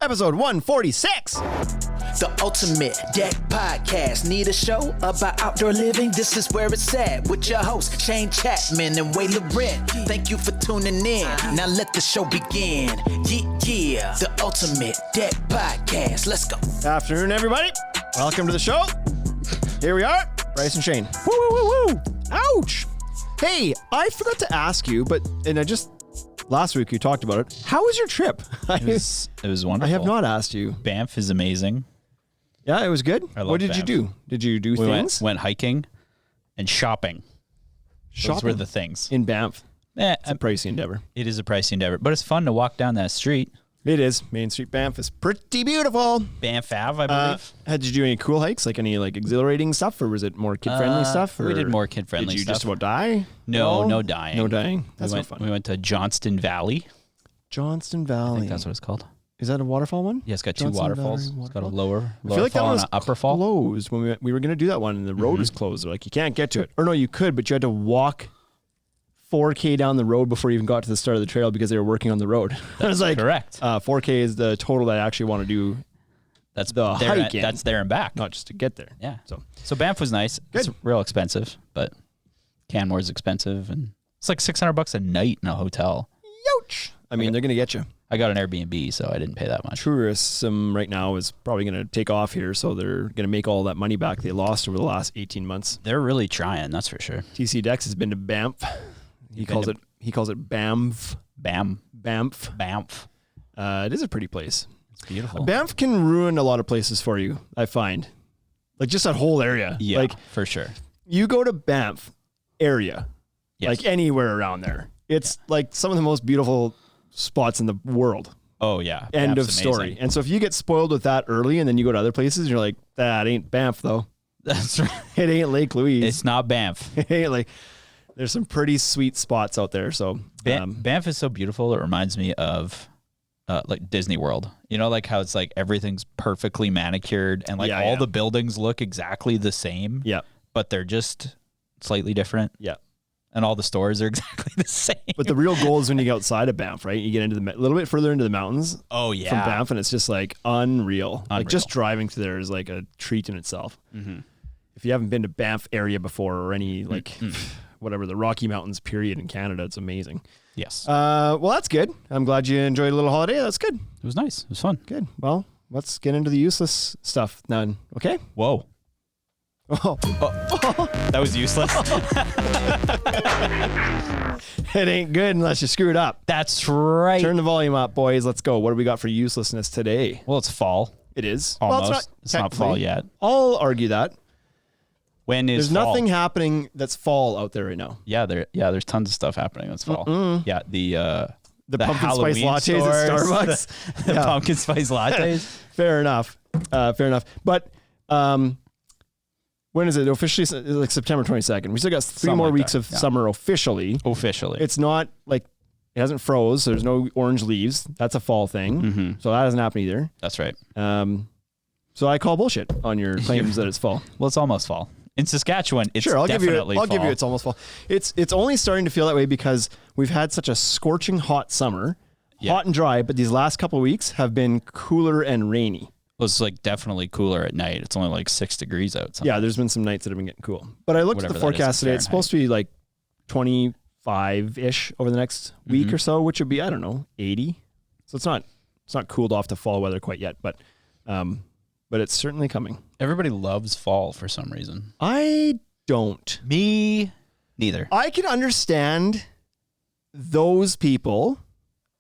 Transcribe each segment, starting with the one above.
Episode 146. The Ultimate Deck Podcast. Need a show about outdoor living? This is where it's at with your hosts, Shane Chapman and Way Laurent. Thank you for tuning in. Now let the show begin. Yeah. The Ultimate Deck Podcast. Let's go. Afternoon, everybody. Welcome to the show. Here we are, Bryce and Shane. Woo, woo, woo, woo. Ouch. Hey, I forgot to ask you, last week you talked about it. How was your trip? It was wonderful. I have not asked you. Banff is amazing. Yeah, it was good. What did Banff. you do? Did you do things? Went hiking and shopping. Those were the things. In Banff. It's a it pricey endeavor. is a pricey endeavor, but it's fun to walk down that street. It is. Main Street Banff is pretty beautiful. Banff Ave, I believe. Did you do any cool hikes? Like any exhilarating stuff, or was it more kid-friendly stuff? We or did more kid-friendly Did you stuff. just about die? No dying. No dying. That's not fun. We went to Johnston Valley. Johnston I Valley. think that's what it's called. Is that a waterfall one? Yeah, it's got Johnston two waterfalls. Valley It's got a waterfall? lower I feel like that fall one and was an upper fall. closed when we were going to do that one, and the road was closed. They're like, you can't get to it. Or no, you could, but you had to walk 4K down the road before you even got to the start of the trail because they were working on the road. I was like, correct. 4K is the total that I actually want to do, That's the there, hike in. That's there and back. not just to get there. Yeah. So Banff was nice. Good. It's real expensive, but Canmore's expensive, and it's like $600 a night in a hotel. Youch. I mean, they're going to get you. I got an Airbnb, so I didn't pay that much. Tourism right now is probably going to take off here, so they're going to make all that money back they lost over the last 18 months. They're really trying, that's for sure. TC Dex has been to Banff. He calls it Banff. Banff. It is a pretty place. It's beautiful. Banff can ruin a lot of places for you, I find. Like just that whole area. Yeah, Like for sure. you go to Banff area, Yes. like anywhere around there. It's like some of the most beautiful spots in the world. Oh, yeah. End Banff's of story. amazing. And so if you get spoiled with that early and then you go to other places, you're like, that ain't Banff though. That's right. It ain't Lake Louise. It's not Banff. It ain't like, there's some pretty sweet spots out there. So Banff is so beautiful. It reminds me of like Disney World. You know, like how it's like everything's perfectly manicured and like all the buildings look exactly the same. Yeah. But they're just slightly different. Yeah. And all the stores are exactly the same. But the real goal is when you get outside of Banff, right? You get into a little bit further into the mountains. Oh, yeah. From Banff, and it's just like unreal. Like just driving through there is like a treat in itself. Mm-hmm. If you haven't been to Banff area before or any whatever, the Rocky Mountains period in Canada, it's amazing. Yes. Well, that's good. I'm glad you enjoyed a little holiday. That's good. It was nice. It was fun. Good. Well, let's get into the useless stuff then. Okay? Whoa. Oh. That was useless. It ain't good unless you screw it up. That's right. Turn the volume up, boys. Let's go. What do we got for uselessness today? Well, it's fall. It is. Almost. Well, It's not fall technically. yet. I'll argue that. When is There's fall? nothing happening that's fall out there right now. Yeah, there's tons of stuff happening that's fall. Yeah, the pumpkin spice Halloween lattes at stores, Starbucks. The Yeah. pumpkin spice lattes. Fair enough. But when is it officially? It's like September 22nd. We still got three Something more like weeks that, of yeah. summer officially. Officially. It's not like it hasn't froze. So there's no orange leaves. That's a fall thing. Mm-hmm. So that hasn't happened either. That's right. So I call bullshit on your claims that it's fall. Well, it's almost fall. In Saskatchewan, it's Sure, I'll give you. definitely I'll give fall. you. It's almost fall. It's only starting to feel that way because we've had such a scorching hot summer, hot and dry. But these last couple of weeks have been cooler and rainy. Well, it's like definitely cooler at night. It's only like 6 degrees out. Yeah, there's been some nights that have been getting cool. But I looked Whatever at the that is forecast in today. It's supposed to be like 25-ish over the next week or so, which would be, I don't know, 80. So it's not cooled off to fall weather quite yet, but it's certainly coming. Everybody loves fall for some reason. I don't. Me neither. I can understand those people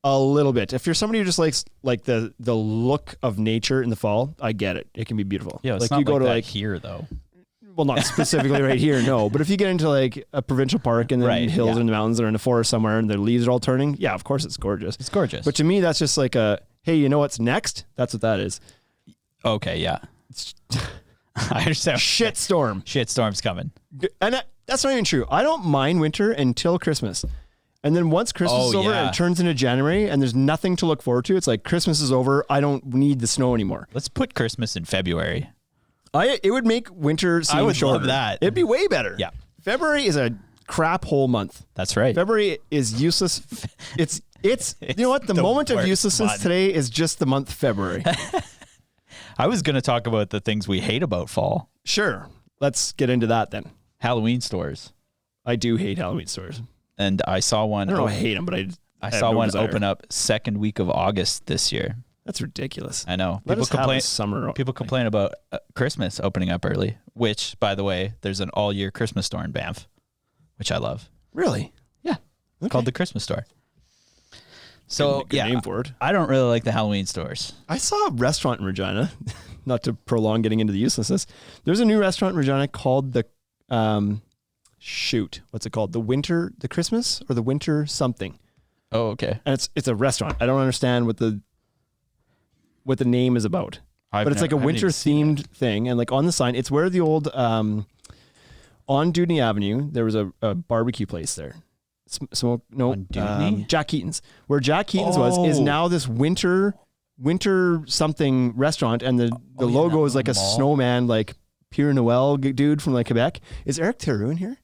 a little bit. If you're somebody who just likes like the look of nature in the fall, I get it. It can be beautiful. Yeah, it's like not you go like to that like here though. Well, not specifically right here, no. But if you get into like a provincial park and then Right, hills yeah. in the mountains or in a forest somewhere and the leaves are all turning, yeah, of course it's gorgeous. It's gorgeous. But to me, that's just like a, hey, you know what's next? That's what that is. Okay, yeah. I understand. Shitstorm. Shitstorm's coming. And that's not even true. I don't mind winter until Christmas. And then once Christmas is over, yeah. it turns into January and there's nothing to look forward to. It's like Christmas is over. I don't need the snow anymore. Let's put Christmas in February. It would make winter seem I would shorter. love that. It'd be way better. Yeah. February is a crap hole month. That's right. February is useless. It's It's you know what? The the moment of worst uselessness one. today is just the month February. I was going to talk about the things we hate about fall. Sure. Let's get into that then. Halloween stores. I do hate Halloween stores. And I saw one. I don't know I hate them, but I have saw no one desire. open up second week of August this year. That's ridiculous. I know. Let us have a summer. People complain about Christmas opening up early, which, by the way, there's an all-year Christmas store in Banff, which I love. Really? Yeah. Okay. Called the Christmas store. So, Good name for it. I don't really like the Halloween stores. I saw a restaurant in Regina, not to prolong getting into the uselessness. There's a new restaurant in Regina called the, what's it called? The Christmas or the winter something. Oh, okay. And it's a restaurant. I don't understand what the name is about. But it's like a winter themed thing. And like on the sign, it's where the old, on Dudney Avenue, there was a barbecue place there. Jack Keaton's. Where Jack Keaton's was is now this winter something restaurant, and the logo is like a snowman, like Pierre Noel dude from like Quebec. Is Eric Theroux in here?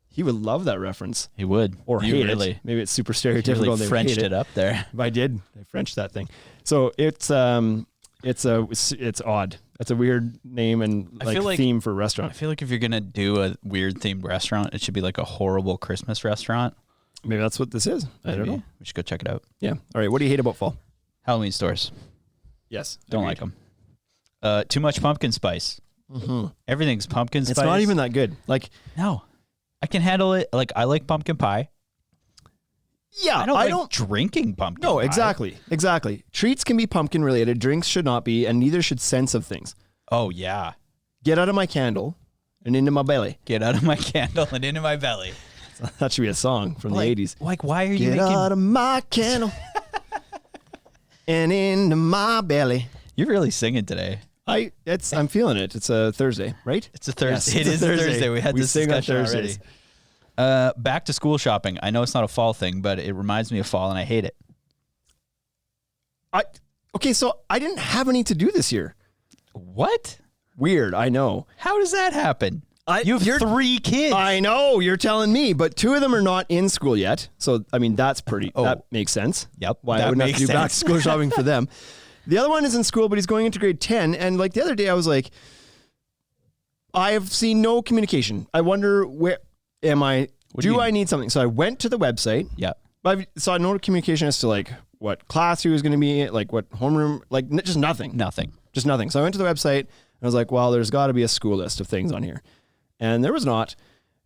He would love that reference. He would. Or hate it. Maybe it's super stereotypical. Really they Frenched hate it up there. I did. I Frenched that thing. So it's odd. That's a weird name and like theme for a restaurant. I feel like if you're gonna do a weird themed restaurant, it should be like a horrible Christmas restaurant. Maybe that's what this is. I don't know. We should go check it out. Yeah. All right. What do you hate about fall? Halloween stores. Yes. Don't like them. Too much pumpkin spice. Mm-hmm. Everything's pumpkin spice. It's not even that good. Like, no, I can handle it. Like, I like pumpkin pie. Yeah, I don't drinking pumpkin pie. No, exactly. Treats can be pumpkin related. Drinks should not be, and neither should scents of things. Oh, yeah. Get out of my candle and into my belly. Get out of my candle and into my belly. That should be a song from the 80s. Like, why are you Get making... out of my candle and into my belly. You're really singing today. I'm feeling it. It's a Thursday, right? It's a Thursday. Yes, it is a Thursday. We had this sing on discussion Thursdays. already. Back to school shopping. I know it's not a fall thing, but it reminds me of fall, and I hate it. Okay, so I didn't have any to do this year. What? Weird, I know. How does that happen? You have 3 kids. I know, you're telling me, but 2 of them are not in school yet. So, I mean, that's that makes sense. Yep. Why I wouldn't have to do back to school shopping for them. The other one is in school, but he's going into grade 10. And like the other day, I was like, I have seen no communication. I wonder where am I? Do I need something? So I went to the website. Yeah. I saw no communication as to like what class he was going to be in, like what homeroom, like just nothing. Just nothing. So I went to the website and I was like, well, there's got to be a school list of things on here. And there was not.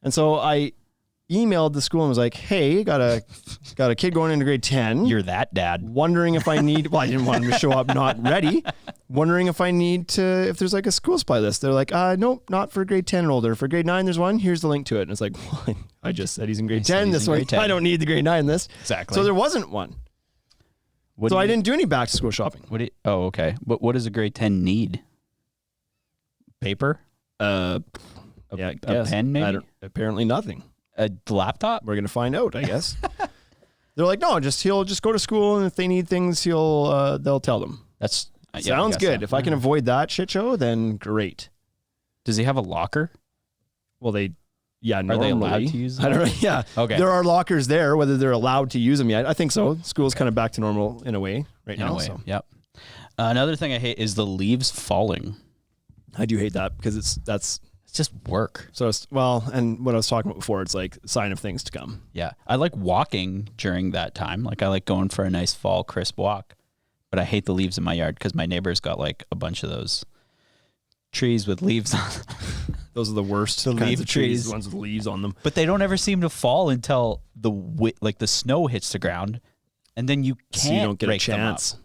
And so I emailed the school and was like, hey, got a kid going into grade 10. You're that dad. Wondering if I need, well, I didn't want him to show up not ready. Wondering if I need to, if there's like a school supply list. They're like, nope, not for grade 10 and older. For grade 9, there's one. Here's the link to it. And it's like, well, I just said he's in grade 10. This one, I don't need the grade 9 list. Exactly. So there wasn't one. So I didn't do any back to school shopping. Okay. But what does a grade 10 need? Paper? Yeah, a pen maybe? Apparently nothing. A laptop? We're going to find out, I guess. They're like, no, he'll just go to school, and if they need things, they'll tell them. That's sounds good. So. If I can avoid that shit show, then great. Does he have a locker? Well, normally. Are they allowed to use them? I don't know. Yeah. Okay. There are lockers there. Whether they're allowed to use them yet, I think so. School's kind of back to normal in a way now. So. Yep. Another thing I hate is the leaves falling. I do hate that because it's just work. So and what I was talking about before, it's like a sign of things to come. Yeah. I like walking during that time. Like I like going for a nice fall crisp walk, but I hate the leaves in my yard because my neighbor's got like a bunch of those trees with leaves on them. Those are the worst kinds of trees, the ones with leaves on them. But they don't ever seem to fall until the snow hits the ground, and then you don't get a chance.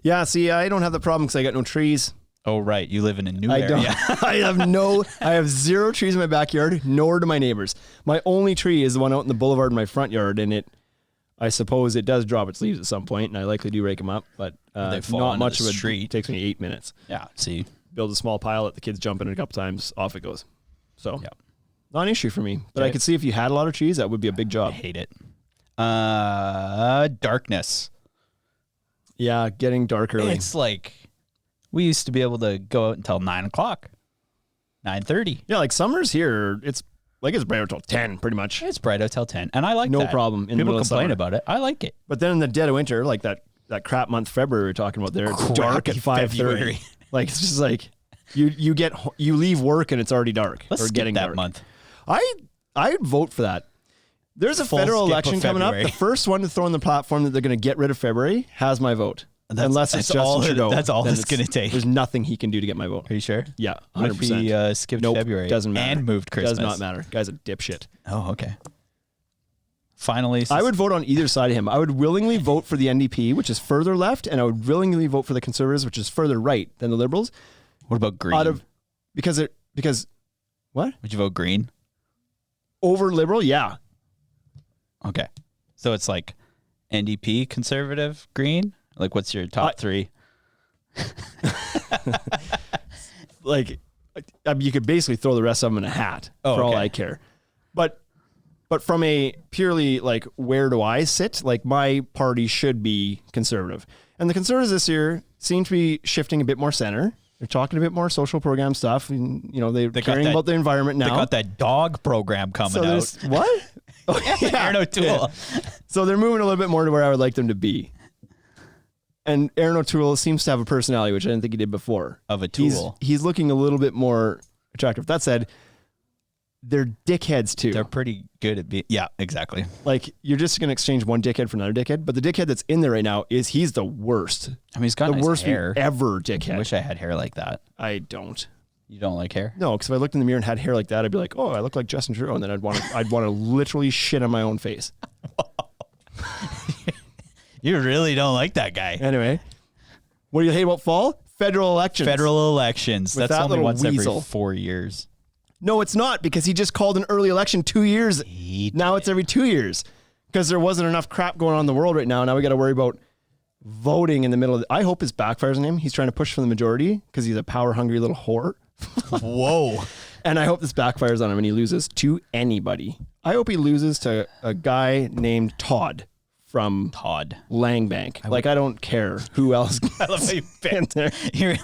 Yeah, see, I don't have the problem because I got no trees. Oh, right. You live in a new area. I have 0 trees in my backyard, nor do my neighbors. My only tree is the one out in the boulevard in my front yard, and I suppose it does drop its leaves at some point, and I likely do rake them up, but not much of a tree. It takes me 8 minutes. Yeah, see. Build a small pile, let the kids jump in it a couple times, off it goes. So, not an issue for me. But I could see if you had a lot of trees, that would be a big job. I hate it. Darkness. Yeah, getting dark early. It's like... We used to be able to go out until 9 o'clock, 9:30. Yeah, like summer's here. It's like it's bright out till 10 pretty much. It's bright out till 10, and I like No that. problem in the People middle of complain summer. about it. I like it. But then in the dead of winter, like that crap month February we're talking about there, it's dark at 5:30. Like it's just like you leave work and it's already dark. Let's or skip getting that dark. month. I'd vote for that. There's a Full federal skip election of coming up. February. The first one to throw in the platform that they're going to get rid of February has my vote. Unless it's Justin Trudeau. That's all then it's going to take. There's nothing he can do to get my vote. Are you sure? Yeah, 100%. What if he skipped Nope, February doesn't matter. and moved Christmas? Does not matter. Guy's a dipshit. Oh, okay. Finally, I would vote on either side of him. I would willingly vote for the NDP, which is further left, and I would willingly vote for the Conservatives, which is further right than the Liberals. What about Green? Because what? Would you vote Green? Over Liberal? Yeah. Okay. So it's like NDP, Conservative, Green? Like what's your top three? Like, I mean, you could basically throw the rest of them in a hat for all I care. But from a purely like, where do I sit? Like my party should be Conservative. And the Conservatives this year seem to be shifting a bit more center. They're talking a bit more social program stuff. And, you know, they're caring about the environment now. They got that dog program coming out. What? Oh, yeah. Aaron O'Toole. Yeah. So they're moving a little bit more to where I would like them to be. And Aaron O'Toole seems to have a personality, which I didn't think he did before. Of a tool. He's looking a little bit more attractive. That said, they're dickheads too. They're pretty good at being... Yeah, exactly. Like, you're just going to exchange one dickhead for another dickhead, but the dickhead that's in there right now he's the worst. I mean, he's got the nice worst hair. ever dickhead. I wish I had hair like that. I don't. You don't like hair? No, because if I looked in the mirror and had hair like that, I'd be like, oh, I look like Justin Trudeau, and then I'd want to literally shit on my own face. You really don't like that guy. Anyway, what do you hate about fall? Federal elections. Federal elections. With That's that only little once weasel. every 4 years. No, it's not, because he just called an early election 2 years. Now it's every 2 years because there wasn't enough crap going on in the world right now. Now we got to worry about voting in the middle of I hope this backfires on him. He's trying to push for the majority because he's a power hungry little whore. Whoa. And I hope this backfires on him and he loses to anybody. I hope he loses to a guy named Todd from Langbank. I don't care who else. I love how you been there. You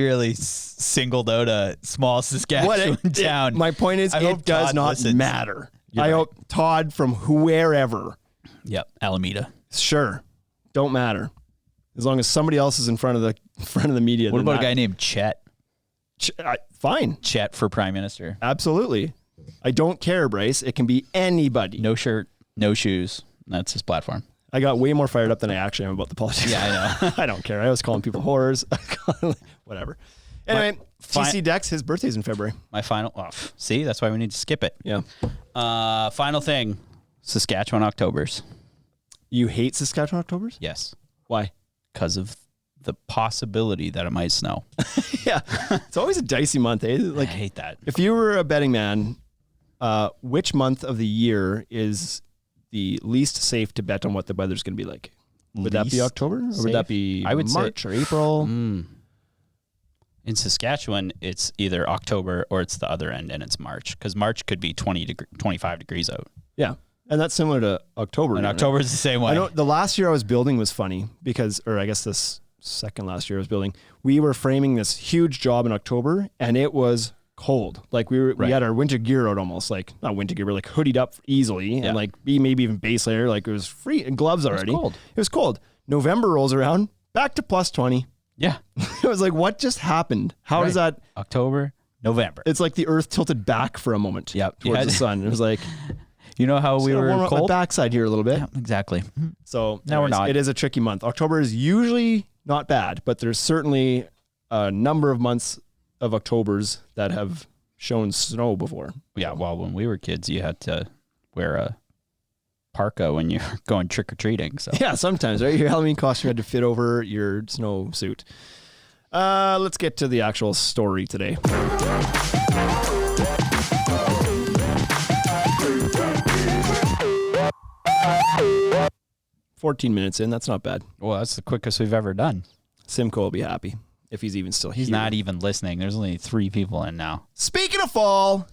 really singled out a small Saskatchewan town. My point is, it does not matter. I hope Todd from wherever. Yep, Alameda. Sure, don't matter. As long as somebody else is in front of the media. What about a guy named Chet? Fine. Chet for Prime Minister. Absolutely. I don't care, Bryce. It can be anybody. No shirt, no shoes. That's his platform. I got way more fired up than I actually am about the politics. Yeah, I know. I don't care. I was calling people whores. Whatever. Anyway, TC Dex, his birthday's in February. My final... Oh, see, that's why we need to skip it. Yeah. Final thing. Saskatchewan Octobers. You hate Saskatchewan Octobers? Yes. Why? Because of the possibility that it might snow. Yeah. It's always a dicey month, eh? Like, I hate that. If you were a betting man, which month of the year is the least safe to bet on what the weather's going to be like? Would that be October? Or would that be March or April? In Saskatchewan, it's either October or it's the other end, and it's March. Because March could be 25 degrees out. Yeah. And that's similar to October. And October is the same way. I know the last year I was building was funny because, or I guess this second last year I was building, we were framing this huge job in October and it was cold. Like we had our winter gear out almost, like not winter gear, but like hoodied up easily and like maybe even base layer. Like it was free and gloves already. It was cold. November rolls around, back to plus 20. Yeah. It was like, what just happened? How does that? October, November. It's like the earth tilted back for a moment towards the sun. It was like, you know how we were warm up cold? my backside here a little bit. Yeah, exactly. So now we're not. It is a tricky month. October is usually not bad, but there's certainly a number of months of Octobers that have shown snow before. Yeah, well, when we were kids, you had to wear a parka when you're going trick-or-treating. So yeah, sometimes, right? Your Halloween costume had to fit over your snow suit. Let's get to the actual story today. – 14 minutes in, that's not bad. Well, that's the quickest we've ever done. Simcoe will be happy if he's even still here. He's not even listening. There's only 3 people in now. Speaking of fall,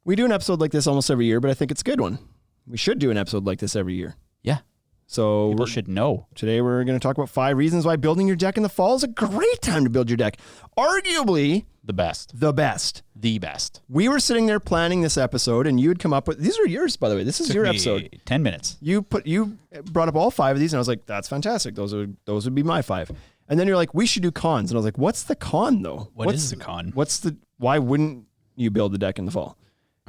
we do an episode like this almost every year, but I think it's a good one. We should do an episode like this every year. Yeah. So people should know. Today we're going to talk about 5 reasons why building your deck in the fall is a great time to build your deck. Arguably The best. The best. The best. We were sitting there planning this episode, and you had come up with, these are yours, by the way. This is your episode. 10 minutes. You brought up all 5 of these, and I was like, that's fantastic. Those would be my 5. And then you're like, we should do cons. And I was like, what's the con though? What is the con? Why wouldn't you build the deck in the fall?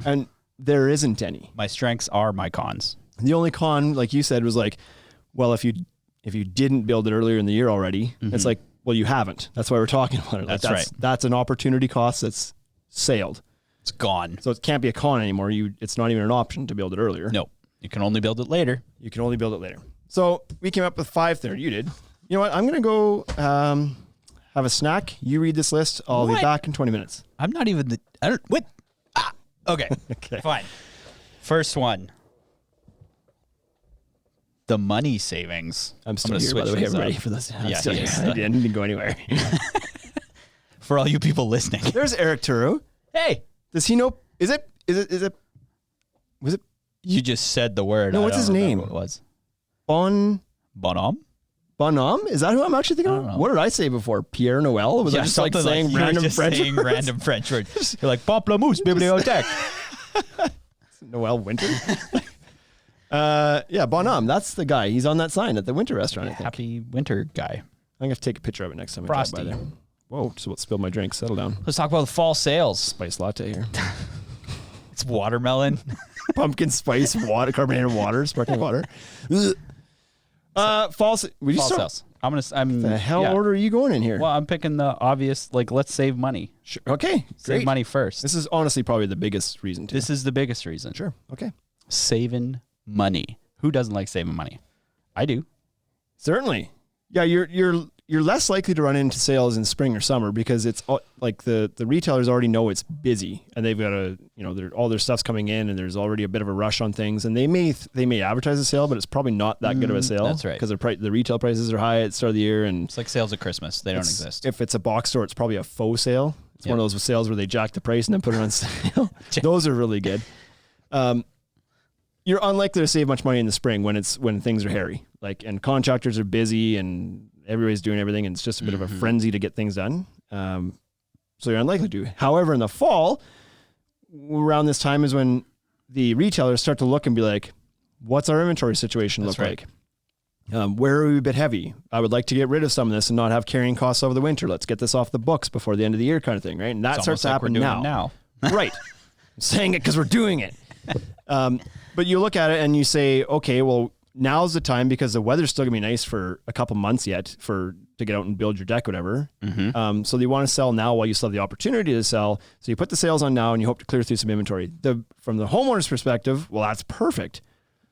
And there isn't any. My strengths are my cons. The only con, like you said, was like, well, if you didn't build it earlier in the year already, it's like, well, you haven't. That's why we're talking about it. Like, that's right. That's an opportunity cost that's sailed. It's gone. So it can't be a con anymore. It's not even an option to build it earlier. No, you can only build it later. So we came up with 5 there. You did. You know what? I'm going to go have a snack. You read this list. I'll be back in 20 minutes. I'm not even what? Okay. Okay. Fine. First one. The money savings. I'm still here, by the way. I'm ready for this. Yeah, I didn't go anywhere. For all you people listening. There's Eric Turu. Hey. Does he know? Was it? You just said the word. No, what's his name? What it was. Bonhomme? Is that who I'm actually thinking of? What did I say before? Pierre Noel? Was I just like saying random French words? Random French words. You're like, Pamplemousse, bibliothèque. Noel Winter? Yeah, Bonhomme. That's the guy. He's on that sign at the Winter restaurant, I think. Happy Winter guy. I'm going to take a picture of it next time I drive by there. Whoa, just about spilled my drink. Settle down. Let's talk about the fall sales. Spice latte here. It's watermelon. Pumpkin spice water, carbonated water, sparkling water. Fall sales. The hell order are you going in here? Well, I'm picking the obvious, like, let's save money. Sure. Okay. Save great. money first. This is honestly probably the biggest reason too. This is the biggest reason. Sure. Okay. Saving money. Who doesn't like saving money? I do. Certainly. Yeah, you're less likely to run into sales in spring or summer because it's like the retailers already know it's busy and they've got all their stuff's coming in and there's already a bit of a rush on things and they may advertise a sale, but it's probably not that good of a sale. That's right. Because the retail prices are high at the start of the year and it's like sales at Christmas. They don't exist. If it's a box store, it's probably a faux sale. It's one of those sales where they jack the price and then put it on sale. Those are really good. You're unlikely to save much money in the spring when things are hairy, and contractors are busy and everybody's doing everything and it's just a bit of a frenzy to get things done. So you're unlikely to. However, in the fall, around this time is when the retailers start to look and be like, what's our inventory situation look like? Where are we a bit heavy? I would like to get rid of some of this and not have carrying costs over the winter. Let's get this off the books before the end of the year kind of thing, right? And that starts to happen now. Right. I'm saying it because we're doing it. But you look at it and you say, okay, well, now's the time because the weather's still gonna be nice for a couple months yet to get out and build your deck, whatever. So you want to sell now while you still have the opportunity to sell. So you put the sales on now and you hope to clear through some inventory. From the homeowner's perspective, well, that's perfect.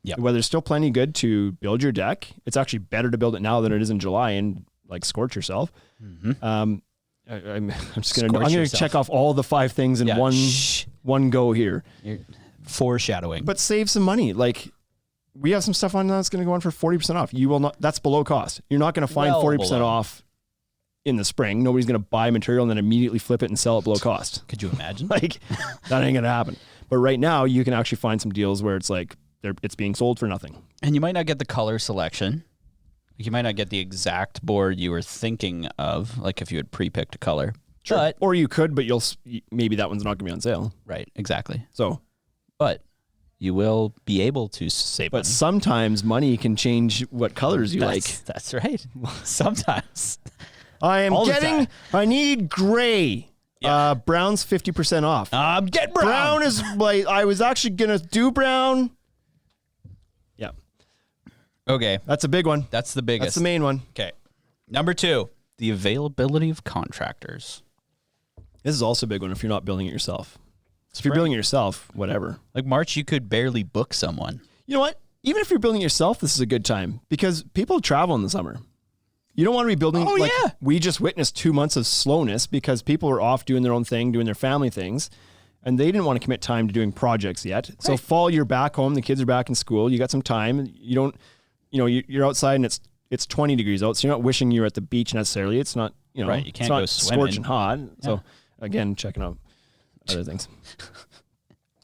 Yep. The weather's still plenty good to build your deck. It's actually better to build it now than it is in July and scorch yourself. I'm gonna check off all the 5 things in one go here. You're foreshadowing. But save some money. We have some stuff on now that's going to go on for 40% off. You will not. That's below cost. You're not going to find 40% off in the spring. Nobody's going to buy material and then immediately flip it and sell it below cost. Could you imagine? That ain't going to happen. But right now, you can actually find some deals where it's it's being sold for nothing. And you might not get the color selection. You might not get the exact board you were thinking of, if you had pre-picked a color. Sure. Or you could, but maybe that one's not going to be on sale. Right. Exactly. But you will be able to save money. But sometimes money can change what colors you like. That's right. Sometimes. I need gray. Yeah. Brown's 50% off. Get brown. Brown is I was actually going to do brown. Yeah. Okay. That's a big one. That's the biggest. That's the main one. Okay. Number 2, the availability of contractors. This is also a big one if you're not building it yourself. So if you're building it yourself, whatever. March, you could barely book someone. You know what? Even if you're building it yourself, this is a good time because people travel in the summer. You don't want to be building. We just witnessed 2 months of slowness because people were off doing their own thing, doing their family things, and they didn't want to commit time to doing projects yet. Right. So fall, you're back home. The kids are back in school. You got some time. You don't, you're outside and it's 20 degrees out. So you're not wishing you're at the beach necessarily. It's not, right. You can't go swimming. Scorching hot. Yeah. So again, checking out other things.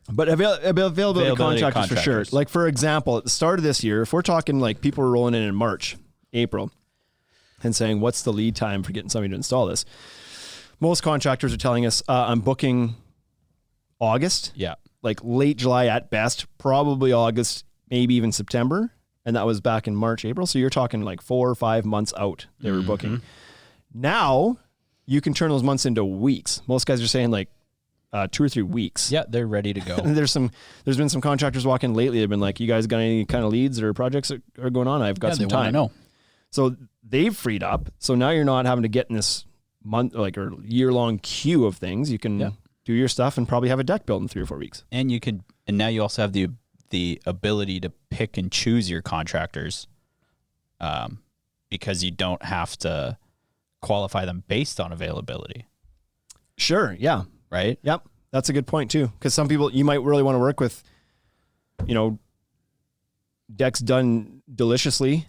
But availability of contractors for sure. For example, at the start of this year, if we're talking people were rolling in March, April, and saying, what's the lead time for getting somebody to install this? most contractors are telling us, I'm booking August. Yeah. Like late July at best, probably August, maybe even September. And that was back in March, April. So you're talking like 4 or 5 months out they were booking. Now you can turn those months into weeks. Most guys are saying like 2 or 3 weeks. Yeah, they're ready to go. There's been some contractors walking lately. They've been like, you guys got any kind of leads or projects that are going on? I've got some time. Know. So they've freed up. So now you're not having to get in this month or year-long queue of things. You can do your stuff and probably have a deck built in 3 or 4 weeks. And now you also have the ability to pick and choose your contractors, because you don't have to qualify them based on availability. Sure. Yeah. Right. Yep. That's a good point too. Because some people you might really want to work with, decks done deliciously,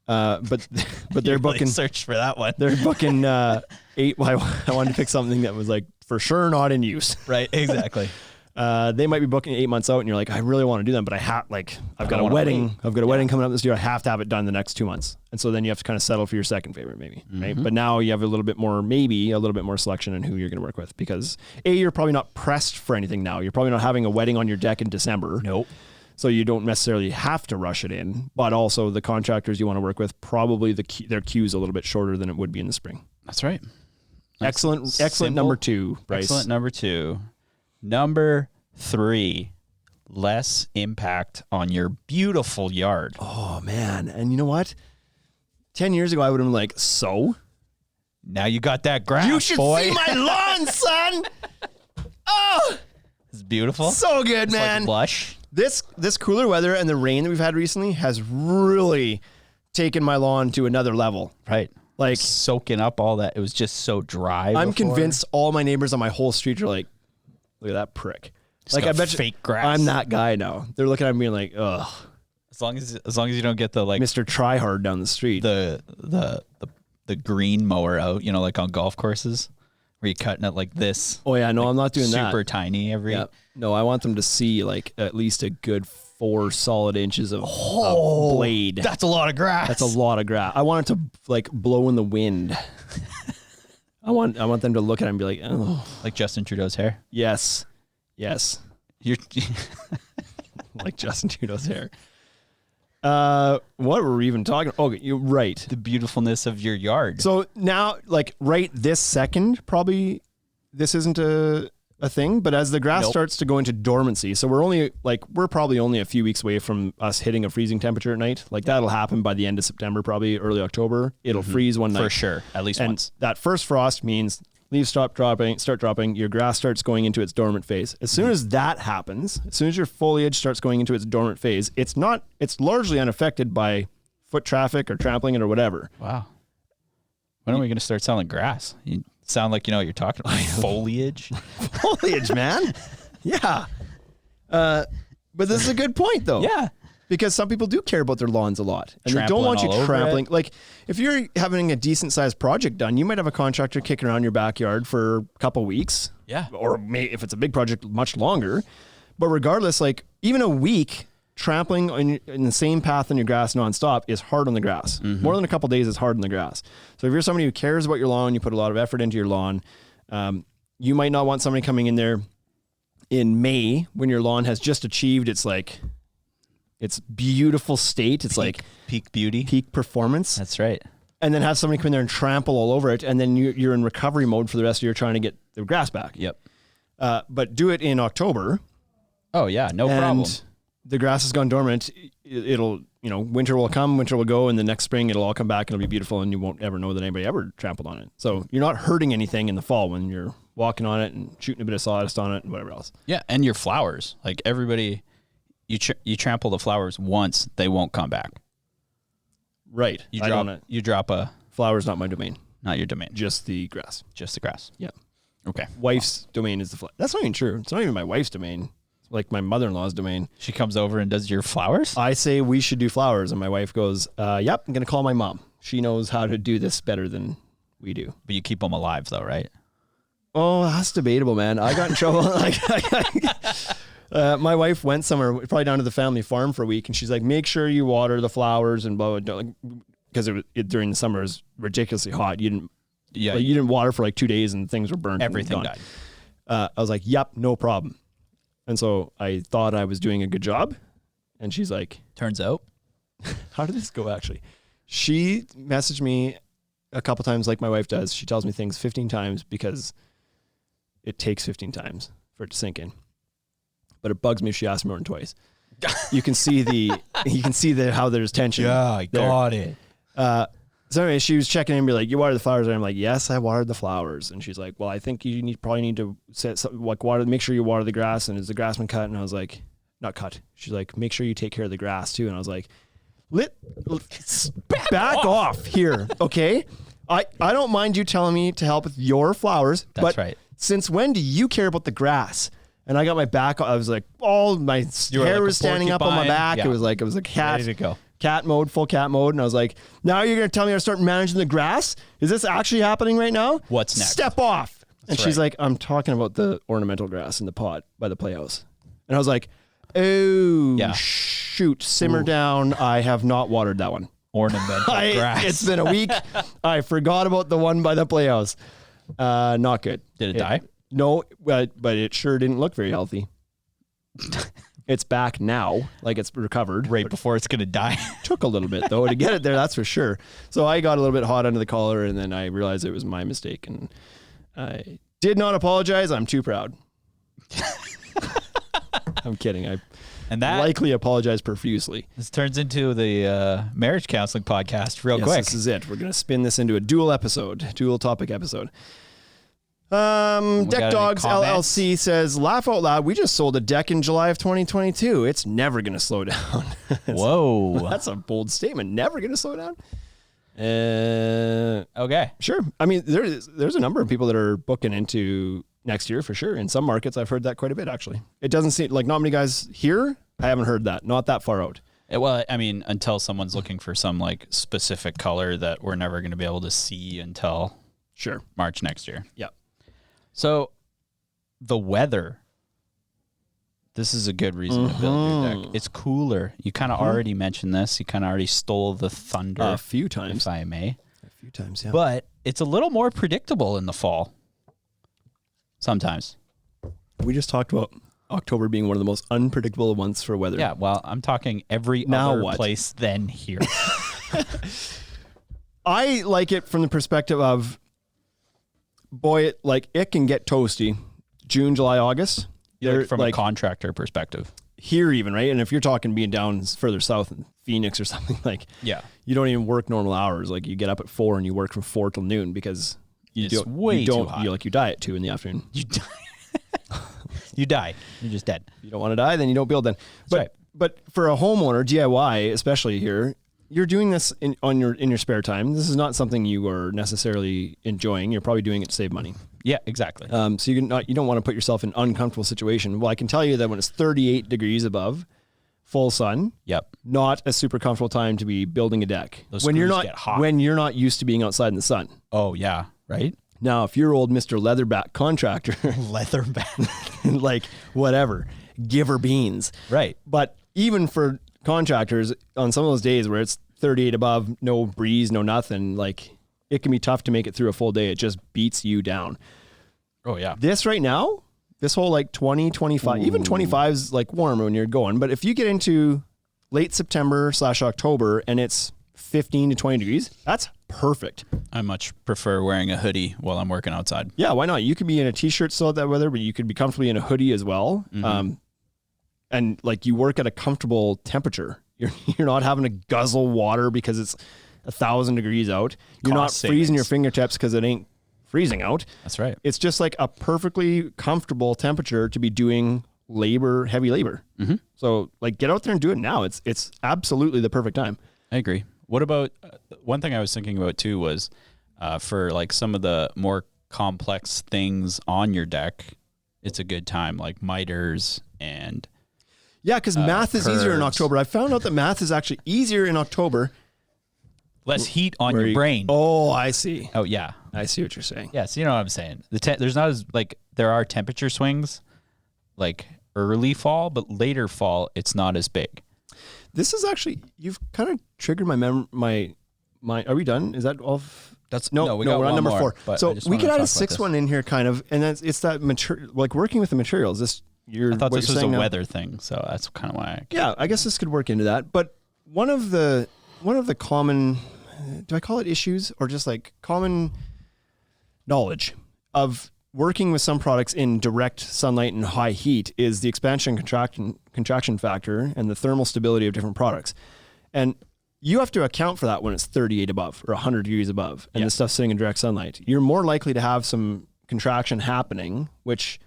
but they're booking. Search for that one. They're booking 8. Well, I wanted to pick something that was like for sure not in use. Right. Exactly. They might be booking 8 months out, and you're like, I really want to do them, but I've got a wedding. I've got a wedding coming up this year. I have to have it done the next 2 months, and so then you have to kind of settle for your second favorite, maybe. Right? But now you have a little bit more selection in who you're going to work with, because you're probably not pressed for anything now. You're probably not having a wedding on your deck in December. Nope. So you don't necessarily have to rush it in, but also the contractors you want to work with, probably their queue's a little bit shorter than it would be in the spring. That's right. Excellent Simple. Number 2, Bryce. Excellent number 2. Number 3, less impact on your beautiful yard. Oh, man. And you know what? 10 years ago, I would have been like, so? Now you got that grass, You should boy. see my lawn, son! Oh! It's beautiful. So good, It's man. like lush. This cooler weather and the rain that we've had recently has really taken my lawn to another level. Right. Like, soaking up all that. It was just so dry. I'm before. convinced all my neighbors on my whole street are like, look at that prick. Just Like, got I bet fake grass. I'm that guy now. They're looking at me like, ugh, As long as you don't get the like Mr. Tryhard down the street. the green mower out, like on golf courses where you're cutting it like this. Oh yeah, no, I'm not doing that. Super tiny every. Yeah. No, I want them to see like at least a good 4 solid inches of blade. That's a lot of grass. That's a lot of grass. I want it to like blow in the wind. I want them to look at it and be like, oh, like Justin Trudeau's hair. yes. You're Like Justin Trudeau's hair. What were we even talking? Oh, you're right. the beautifuln's of your yard. So now, like right this second, probably this isn't a thing, but as the grass starts to go into dormancy, so we're probably only a few weeks away from us hitting a freezing temperature at night. Like that'll happen by the end of September, probably early October. It'll freeze one night. For sure. At least And once. that first frost means leaves start dropping, your grass starts going into its dormant phase. As soon as that happens, as soon as your foliage starts going into its dormant phase, it's largely unaffected by foot traffic or trampling it or whatever. Wow. When are we going to start selling grass? You sound like you know what you're talking about. Foliage. Foliage, man. Yeah. But this is a good point though. Yeah. Because some people do care about their lawns a lot. And they don't Trampling want you all over trampling. it. Like if you're having a decent sized project done, you might have a contractor kicking around your backyard for a couple weeks. Yeah. Or if it's a big project, much longer. But regardless, like even a week trampling in the same path on your grass nonstop is hard on the grass. More than a couple days is hard on the grass. So if you're somebody who cares about your lawn, you put a lot of effort into your lawn, you might not want somebody coming in there in May when your lawn has just achieved its beautiful state. It's like peak beauty. peak performance. That's right. And then have somebody come in there and trample all over it. And then you're in recovery mode for the rest of your trying to get the grass back. Yep. But do it in October. Oh yeah. No and problem. the grass has gone dormant. It'll, winter will come, winter will go, and the next spring it'll all come back and it'll be beautiful and you won't ever know that anybody ever trampled on it. So you're not hurting anything in the fall when you're walking on it and shooting a bit of sawdust on it and whatever else. Yeah. And your flowers, like everybody, you trample the flowers once, they won't come back. Right. You drop a Flowers, not my domain. not your domain, Just the grass. just the grass. Yeah. Okay. Wife's domain is the flower. That's not even true. It's not even my wife's domain. It's like my mother-in-law's domain. She comes over and does your flowers. I say we should do flowers, and my wife goes, yep, I'm going to call my mom. She knows how to do this better than we do. But you keep them alive though, right? Oh, that's debatable, man. I got in trouble. My wife went somewhere, probably down to the family farm for a week, and she's like, make sure you water the flowers and blah, blah, blah. Because during the summer it was ridiculously hot. You didn't Yeah. Like you didn't water for like 2 days and things were burnt. Everything died. I was like, yep, no problem. And so I thought I was doing a good job. And she's like, turns out. How did this go actually? She messaged me a couple times like my wife does. She tells me things 15 times because it takes 15 times for it to sink in. But it bugs me if she asks more than twice. You can see how there's tension. Yeah, I got it. So anyway, she was checking in and be like, you watered the flowers? And I'm like, yes, I watered the flowers. And she's like, well, I think you probably need to set something like make sure you water the grass. And is the grass been cut? And I was like, not cut. She's like, make sure you take care of the grass too. And I was like, back off here. Okay. I don't mind you telling me to help with your flowers. That's right. Since when do you care about the grass? And I got my back. I was like, all my hair was standing up on my back. Yeah. It was like a cat. Ready to go. Cat mode, full cat mode. And I was like, now you're going to tell me how to start managing the grass? Is this actually happening right now? What's next? Step off. And she's right. like, I'm talking about the ornamental grass in the pot by the playhouse. And I was like, oh, Yeah. shoot, simmer down. I have not watered that one. Ornamental grass. It's been a week. I forgot about the one by the playhouse. Not good. Did it die? No, but it sure didn't look very healthy. It's back now, like it's recovered. Right before it's going to die. Took a little bit, though, to get it there, that's for sure. So I got a little bit hot under the collar, and then I realized it was my mistake, and I did not apologize. I'm too proud. I'm kidding. I likely apologize profusely. This turns into the marriage counseling podcast real quick. This is it. We're going to spin this into a dual topic episode. Deck Dogs LLC says, laugh out loud. We just sold a deck in July of 2022. It's never going to slow down. Whoa. That's a bold statement. Never going to slow down. Okay. Sure. I mean, there's a number of people that are booking into next year for sure. In some markets, I've heard that quite a bit, actually. It doesn't seem like not many guys here. I haven't heard that. Not that far out. Well, I mean, until someone's looking for some like specific color that we're never going to be able to see until March next year. Yeah. So the weather, this is a good reason to build your deck. It's cooler. You kind of already mentioned this. You kind of already stole the thunder. A few times. If I may. A few times, yeah. But it's a little more predictable in the fall. Sometimes. We just talked about October being one of the most unpredictable months for weather. Yeah, well, I'm talking every other place than here. I like it from the perspective of, boy, it can get toasty June, July, August. From a contractor perspective. Here even, right? And if you're talking being down further south in Phoenix or something, you don't even work normal hours. Like you get up at 4 and you work from 4 till noon because you too hot. You die at 2 in the afternoon. You die. You die. You're just dead. If you don't want to die, then you don't build then. But for a homeowner, DIY, especially here, you're doing this in your spare time. This is not something you are necessarily enjoying. You're probably doing it to save money. Yeah, exactly. So you don't want to put yourself in an uncomfortable situation. Well, I can tell you that when it's 38 degrees above, full sun, not a super comfortable time to be building a deck. Those screws get hot. When you're not used to being outside in the sun. Oh yeah, right. Now, if you're old Mr. Leatherback contractor, Leatherback, like whatever, give her beans, right? But even for contractors, on some of those days where it's 38 above, no breeze, no nothing, like it can be tough to make it through a full day. It just beats you down. Oh yeah. This right now, this whole 20, 25, even 25 is warm when you're going. But if you get into late September / October and it's 15 to 20 degrees, that's perfect. I much prefer wearing a hoodie while I'm working outside. Yeah, why not? You could be in a t-shirt still at that weather, but you could be comfortably in a hoodie as well. Mm-hmm. And you work at a comfortable temperature. You're not having to guzzle water because it's 1,000 degrees out. You're not freezing your fingertips because it ain't freezing out. That's right. It's just a perfectly comfortable temperature to be doing heavy labor. Mm-hmm. So get out there and do it now. It's absolutely the perfect time. I agree. What about one thing I was thinking about too was for some of the more complex things on your deck, it's a good time, like miters and because math is easier in October. I found out that math is actually easier in October. Less heat on your brain. Oh, I see. Oh yeah, I see what you're saying. Yes, you know what I'm saying. There's not as there are temperature swings early fall, but later fall it's not as big. This is actually, you've kind of triggered my mind. Are we done? Is that all we're on number 4. So we could add a 6th one in here, kind of, and it's that like working with the materials. I thought this was a weather thing, so that's kind of why. I guess this could work into that. But one of the common, do I call it issues or just like common knowledge of working with some products in direct sunlight and high heat is the expansion contraction factor and the thermal stability of different products. And you have to account for that when it's 38 above or 100 degrees above and the stuff's sitting in direct sunlight. You're more likely to have some contraction happening, which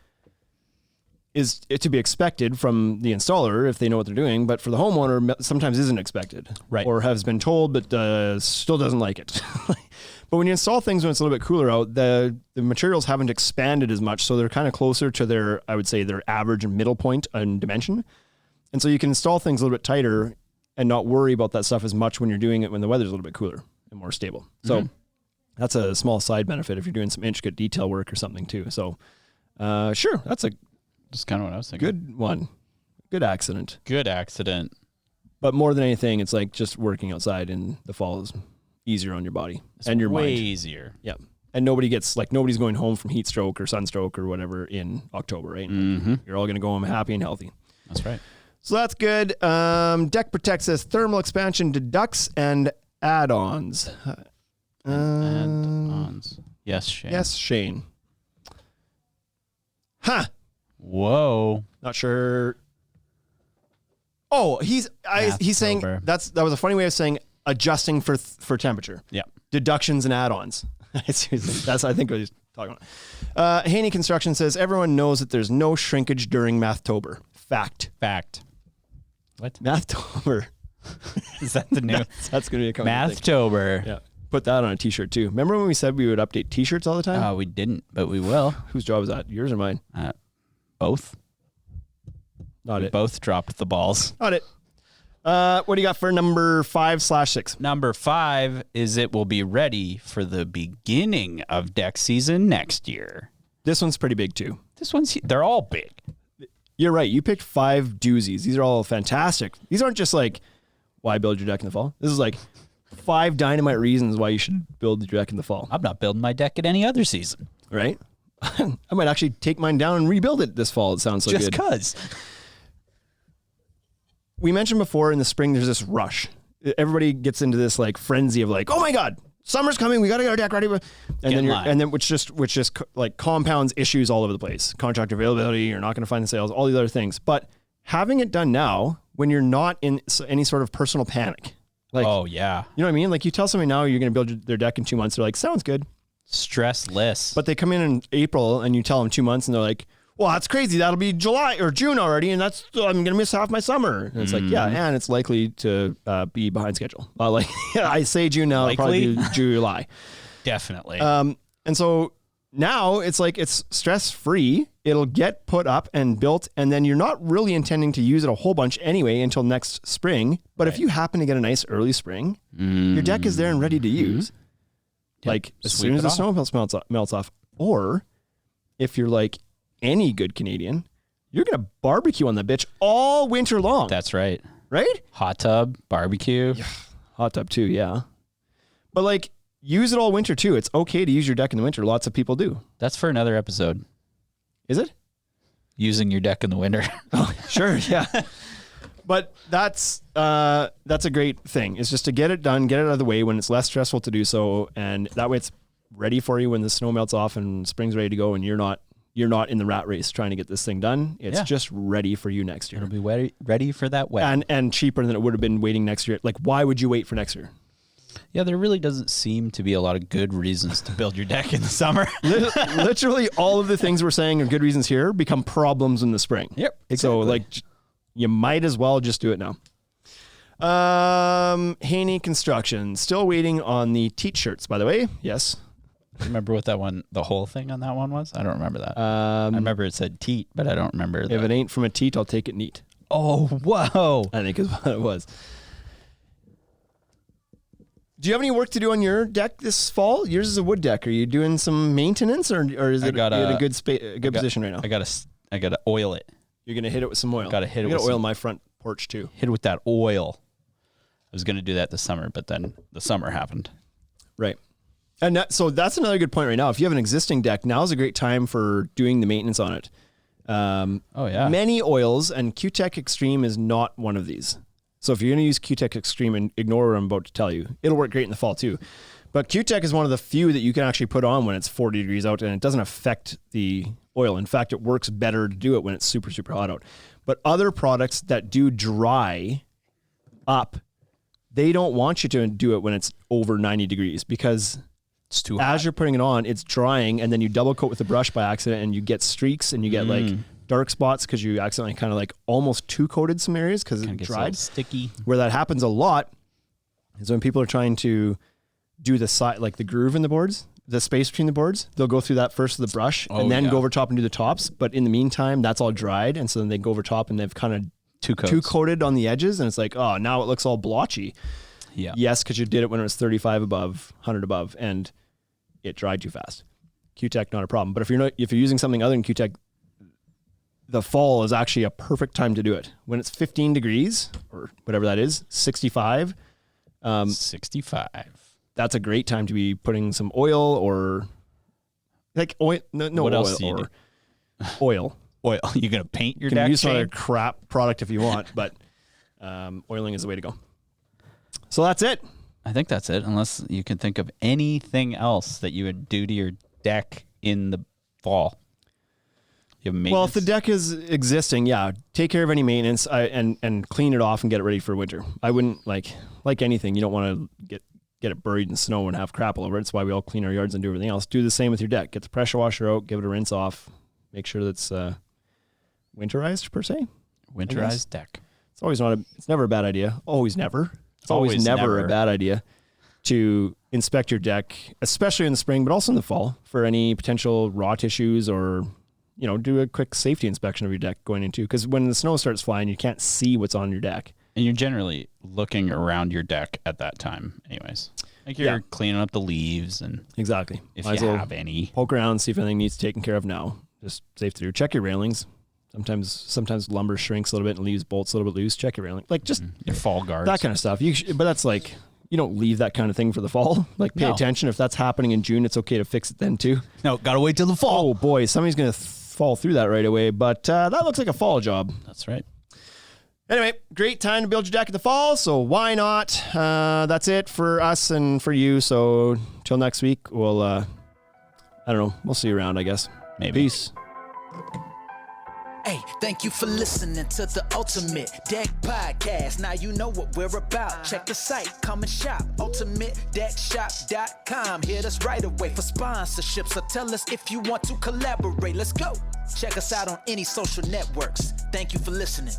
is to be expected from the installer if they know what they're doing, but for the homeowner sometimes isn't expected, right? Or has been told but still doesn't like it. But when you install things when it's a little bit cooler out, the materials haven't expanded as much, so they're kind of closer to their average and middle point in dimension. And so you can install things a little bit tighter and not worry about that stuff as much when you're doing it when the weather's a little bit cooler and more stable. So that's a small side benefit if you're doing some intricate detail work or something too. So sure, that's kind of what I was thinking. Good one. Good accident. But more than anything, it's like just working outside in the fall is easier on your body and your mind. Way easier. Yeah. And nobody's going home from heat stroke or sunstroke or whatever in October, right? Mm-hmm. You're all going to go home happy and healthy. That's right. So that's good. Deck Protect says thermal expansion deducts and add-ons. Add-ons. Yes, Shane. Yes, Shane. Huh. Whoa. Not sure. Oh, he's saying that was a funny way of saying adjusting for temperature. Yeah. Deductions and add-ons. Seriously, that's I think what he's talking about. Haney Construction says everyone knows that there's no shrinkage during Mathtober. Fact. What? Mathtober. Is that the new? that's going to be a coming Mathtober. Yeah. Put that on a t-shirt too. Remember when we said we would update t-shirts all the time? We didn't, but we will. Whose job is that? Yours or mine? Both. Not it. Both dropped the balls. Not it. What do you got for number 5/6? Number 5 is it will be ready for the beginning of deck season next year. This one's pretty big too. They're all big. You're right. You picked 5 doozies. These are all fantastic. These aren't just like, why build your deck in the fall? This is like 5 dynamite reasons why you should build your deck in the fall. I'm not building my deck in any other season. Right? I might actually take mine down and rebuild it this fall. It sounds so good. Just because. We mentioned before in the spring, there's this rush. Everybody gets into this like frenzy of like, oh my God, summer's coming. We got to get our deck ready. And then which just like compounds issues all over the place. Contract availability. You're not going to find the sales, all these other things. But having it done now when you're not in any sort of personal panic. Like, oh yeah. You know what I mean? Like you tell somebody now you're going to build their deck in 2 months. They're like, sounds good. Stressless. But they come in April and you tell them 2 months and they're like, well, that's crazy. That'll be July or June already. And I'm going to miss half my summer. And it's like, yeah, and it's likely to be behind schedule. I say June now, it'll probably be July. Definitely. And so now it's like, it's stress free. It'll get put up and built. And then you're not really intending to use it a whole bunch anyway until next spring. But if you happen to get a nice early spring, your deck is there and ready to use. Like as soon as the snow melts off. Or if you're like any good Canadian, you're going to barbecue on the bitch all winter long. That's right. Right? Hot tub, barbecue. Yeah. Hot tub too, yeah. But like, use it all winter too. It's okay to use your deck in the winter. Lots of people do. That's for another episode. Is it? Using your deck in the winter. Oh, sure, yeah. But that's a great thing. It's just to get it done, get it out of the way when it's less stressful to do so, and that way it's ready for you when the snow melts off and spring's ready to go, and you're not in the rat race trying to get this thing done. It's just ready for you next year. It'll be ready for that wet. And cheaper than it would have been waiting next year. Like, why would you wait for next year? Yeah, there really doesn't seem to be a lot of good reasons to build your deck in the summer. Literally all of the things we're saying are good reasons here become problems in the spring. Yep. Exactly. So like, you might as well just do it now. Haney Construction, still waiting on the teat shirts, by the way. Yes. Remember what the whole thing on that one was? I don't remember that. I remember it said teat, but I don't remember. If it ain't from a teat, I'll take it neat. Oh, whoa. I think is what it was. Do you have any work to do on your deck this fall? Yours is a wood deck. Are you doing some maintenance or is it in a good position right now? I got to oil it. You're going to hit it with some oil. Got to hit it with oil my front porch too. Hit it with that oil. I was going to do that this summer, but then the summer happened. Right. And so that's another good point right now. If you have an existing deck, now's a great time for doing the maintenance on it. Many oils, and Q-Tech Extreme is not one of these. So if you're going to use Q-Tech Extreme and ignore what I'm about to tell you, it'll work great in the fall too. But Q-Tech is one of the few that you can actually put on when it's 40 degrees out and it doesn't affect the oil. In fact, it works better to do it when it's super, super hot out. But other products that do dry up, they don't want you to do it when it's over 90 degrees because it's too hot. As you're putting it on, it's drying and then you double coat with the brush by accident and you get streaks and you get like dark spots because you accidentally kind of like almost two coated some areas because it dried. Sticky. Where that happens a lot is when people are trying to do the side, like the groove in the boards, the space between the boards, they'll go through that first with the brush and then go over top and do the tops. But in the meantime, that's all dried. And so then they go over top and they've kind of two coated on the edges. And it's like, oh, now it looks all blotchy. Yeah. Yes, because you did it when it was 35 above, 100 above, and it dried too fast. Q-Tech, not a problem. But if you're using something other than Q-Tech, the fall is actually a perfect time to do it. When it's 15 degrees or whatever that is, 65. 65. That's a great time to be putting some oil or like oil. No what oil else do you or oil. Oil. You're going to paint your deck? You can use some Shane? other crap product if you want, but oiling is the way to go. So that's it. I think that's it, unless you can think of anything else that you would do to your deck in the fall. You have maintenance? Well, if the deck is existing, take care of any maintenance and clean it off and get it ready for winter. I wouldn't like anything. You don't want to get it buried in snow and have crap all over it. That's why we all clean our yards and do everything else. Do the same with your deck. Get the pressure washer out, give it a rinse off, make sure that's winterized per se. Winterized deck. It's never a bad idea. It's always never a bad idea to inspect your deck, especially in the spring, but also in the fall for any potential rot issues or, do a quick safety inspection of your deck going into, because when the snow starts flying, you can't see what's on your deck. And you're generally looking around your deck at that time anyways. Like you're cleaning up the leaves and exactly. If you have any. Poke around, see if anything needs taken care of now. Just safe to do. Check your railings. Sometimes lumber shrinks a little bit and leaves bolts a little bit loose. Check your railing. Like just your fall guards. That kind of stuff. But that's like, you don't leave that kind of thing for the fall. Like pay attention. If that's happening in June, it's okay to fix it then too. No, gotta wait till the fall. Oh boy, somebody's going to fall through that right away. But that looks like a fall job. That's right. Anyway, great time to build your deck in the fall. So why not? That's it for us and for you. So till next week, we'll, I don't know. We'll see you around, I guess. Maybe. Peace. Hey, thank you for listening to the Ultimate Deck Podcast. Now you know what we're about. Check the site, come and shop. UltimateDeckShop.com. Hit us right away for sponsorships or tell us if you want to collaborate. Let's go. Check us out on any social networks. Thank you for listening.